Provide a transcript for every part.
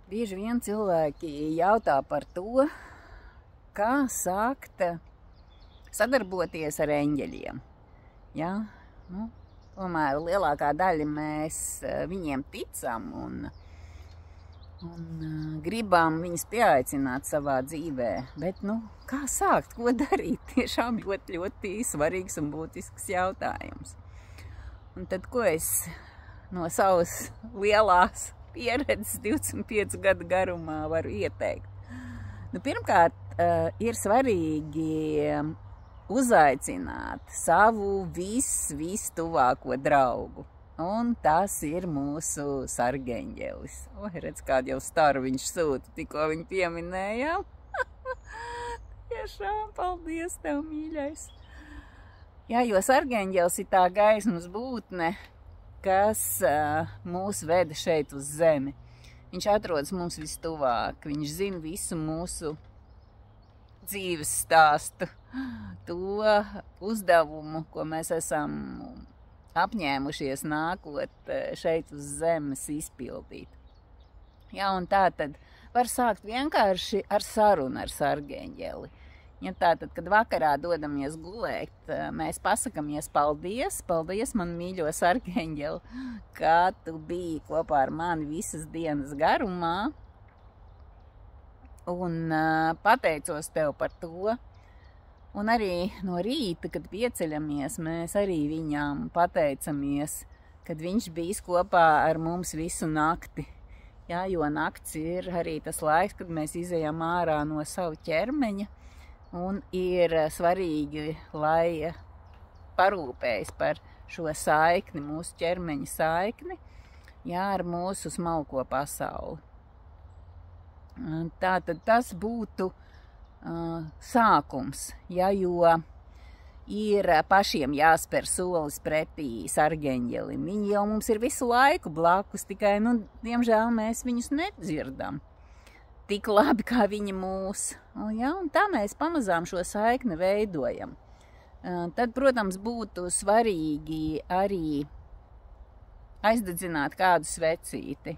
Bieži vien cilvēki jautā par to, kā sākt sadarboties ar eņģeļiem. Ja? Tomēr lielākā daļa mēs viņiem ticam un gribam viņus pieaicināt savā dzīvē. Bet, kā sākt, ko darīt? Tiešām ļoti svarīgs un būtisks jautājums. Un tad, ko es no savas lielās pieredzes 25 gadu garumā varu ieteikt? Pirmkārt, ir svarīgi uzaicināt savu vistuvāko draugu. Un tas ir mūsu sargeņģelis. Redz, kādu jau staru viņš sūta, tikko viņu pieminējām. Tiešām, paldies tev, mīļais. Jā, jo sargeņģelis ir tā gaismas būtne, kas mūs veda šeit uz zemi. Viņš atrodas mums vistuvāk, viņš zina visu mūsu dzīves stāstu, to uzdevumu, ko mēs esam apņēmušies nākot šeit uz zemes izpildīt. Jā, un tā tad var sākt vienkārši ar sarunu ar sargeņģeli. Ja tātad, kad vakarā dodamies gulēt, mēs pasakamies paldies man mīļo sargeņģeli, ka tu biji kopā ar mani visas dienas garumā, un pateicos tev par to. Un arī no rīta, kad pieceļamies, mēs arī viņām pateicamies, kad viņš bijis kopā ar mums visu nakti. Jā, jo nakts ir arī tas laiks, kad mēs izejam ārā no savu ķermeņa, un ir svarīgi, lai parūpējas par šo saikni, mūsu ķermeņa saikni, jā, ar mūsu smalko pasauli. Tātad tas būtu sākums, ja, jo ir pašiem jāspēr solis pretī sargeņģelim. Viņi jau mums ir visu laiku blakus, tikai, diemžēl mēs viņus nedzirdam tik labi, kā viņi mūs. Ja, un tā mēs pamazām šo saikni veidojam. Tad, protams, būtu svarīgi arī aizdedzināt kādu svecīti.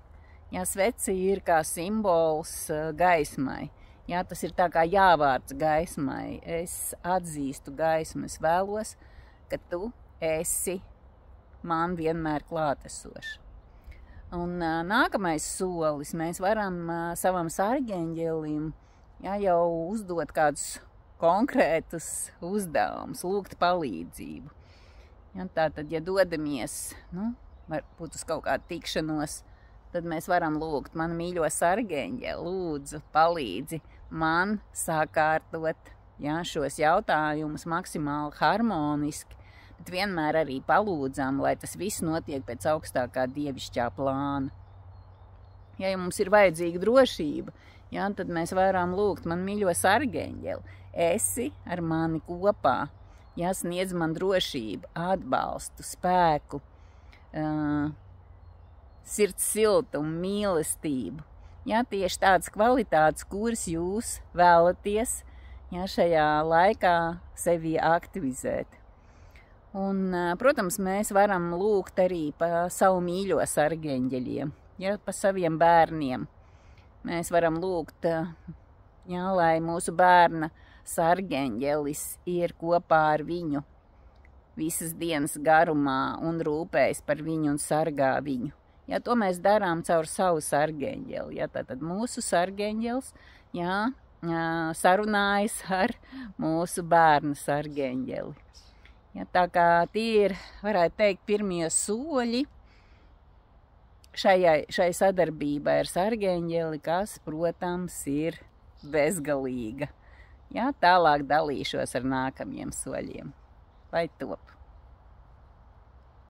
Ja, sveci ir kā simbols gaismai. Ja, tas ir tā kā jāvārds gaismai. Es atzīstu gaismu, es vēlos, ka tu esi man vienmēr klātesošs. Un nākamais solis, mēs varam savam sargeņģelim jau uzdot kādus konkrētus uzdevumus, lūgt palīdzību. Ja, tātad, ja dodamies, varbūt uz kaut kādu tikšanos, tad mēs varam lūgt, man mīļo sargeņģeli, lūdzu, palīdzi man sakārtot šos jautājumus maksimāli harmoniski, bet vienmēr arī palūdzam, lai tas viss notiek pēc augstākā dievišķā plāna. Ja mums ir vajadzīga drošība, tad mēs varam lūgt, man mīļo sargeņģeli, esi ar mani kopā, sniedz man drošību, atbalstu, spēku, sirds siltumu, mīlestību. Ja, tieši tādas kvalitātes, kuras jūs vēlaties šajā laikā sevi aktivizēt. Un, protams, mēs varam lūgt arī pa savu mīļo sargeņģeļiem, pa saviem bērniem. Mēs varam lūgt, lai mūsu bērna sargeņģelis ir kopā ar viņu visas dienas garumā un rūpējas par viņu un sargā viņu. Ja, to mēs darām caur savu sargeņģeli. Ja, tātad mūsu sargeņģelis sarunājas ar mūsu bērnu sargeņģeli. Ja, tā kā tie ir, varētu teikt, pirmie soļi šai sadarbībai ar sargeņģeli, kas, protams, ir bezgalīga. Ja, tālāk dalīšos ar nākamajiem soļiem. Lai top!